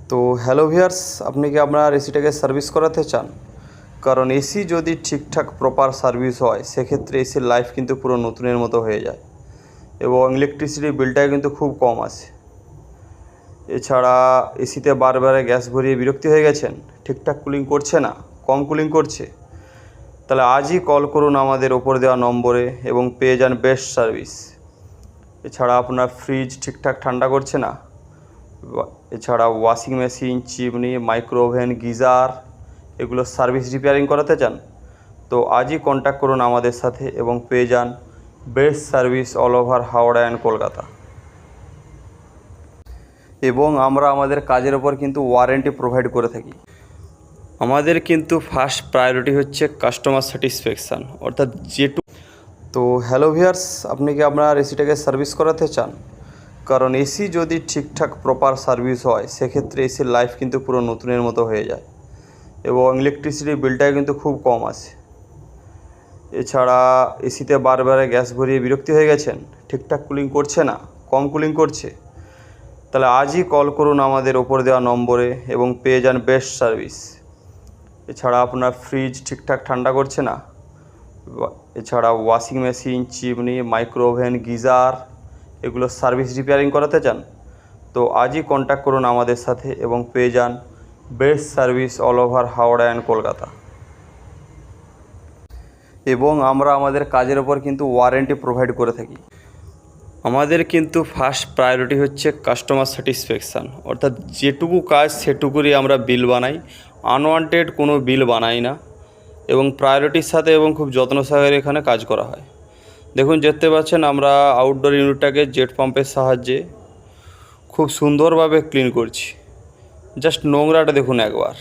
তো hello viewers, আপনি কি আপনার এসিটাকে সার্ভিস করাতে চান? কারণ এসি যদি ঠিকঠাক প্রপার সার্ভিস হয় সেক্ষেত্রে এসির লাইফ কিন্তু পুরো নতুনের মতো হয়ে যায় এবং ইলেকট্রিসিটি বিলটাও কিন্তু খুব কম আসে। এছাড়া এসিতে বারবার গ্যাস ভরিয়ে বিরক্তি হয়ে গেছেন, ঠিকঠাক কুলিং করছে না, কম কুলিং করছে, তাহলে আজই কল করুন আমাদের ওপর দেওয়া নম্বরে এবং পেয়ে যান বেস্ট সার্ভিস। এছাড়া আপনার ফ্রিজ ঠিকঠাক ঠান্ডা করছে না, এছাড়া washing machine, chimney, micro oven, geyser এগুলো সার্ভিস রিপেয়ারিং করাতে চান তো আজই কন্ট্যাক্ট করুন আমাদের সাথে এবং পেয়ে যান best service all over Howrah and Kolkata. এবং আমরা আমাদের কাজের ওপর কিন্তু ওয়ারেন্টি প্রোভাইড করে থাকি। আমাদের কিন্তু ফার্স্ট প্রায়োরিটি হচ্ছে কাস্টমার স্যাটিসফ্যাকশান, অর্থাৎ তো হ্যালো ভিউয়ার্স, আপনি কি আপনার এসিটাকে সার্ভিস করাতে চান? কারণ এসি যদি ঠিকঠাক প্রপার সার্ভিস হয় সেক্ষেত্রে এসির লাইফ কিন্তু পুরো নতুনের মতো হয়ে যায় এবং ইলেকট্রিসিটি বিলটাও কিন্তু খুব কম আসে। এছাড়া এসিতে বারবার গ্যাস ভরিয়ে বিরক্তি হয়ে গেছেন, ঠিকঠাক কুলিং করছে না, কম কুলিং করছে, তাহলে আজই কল করুন আমাদের ওপর দেওয়া নম্বরে এবং পেয়ে যান বেস্ট সার্ভিস। এছাড়া আপনার ফ্রিজ ঠিকঠাক ঠান্ডা করছে না, এছাড়া washing machine, chimney, micro oven, geyser এগুলো সার্ভিস রিপেয়ারিং করাতে চান তো আজই কন্ট্যাক্ট করুন আমাদের সাথে এবং পেয়ে যান best service all over Howrah and Kolkata. এবং আমরা আমাদের কাজের ওপর কিন্তু ওয়ারেন্টি প্রোভাইড করে থাকি। আমাদের কিন্তু ফার্স্ট প্রায়োরিটি হচ্ছে কাস্টমার স্যাটিসফ্যাকশান, অর্থাৎ যেটুকু কাজ সেটুকুরই আমরা বিল বানাই, আনওয়ান্টেড কোনো বিল বানাই না এবং প্রায়োরিটির সাথে এবং খুব যত্ন সহকারে এখানে কাজ করা হয়। দেখুন, দেখতে পাচ্ছেন আমরা আউটডোর ইউনিটটাকে জেট পাম্পের সাহায্যে খুব সুন্দরভাবে ক্লিন করছি। জাস্ট নোংরাটা দেখুন একবার।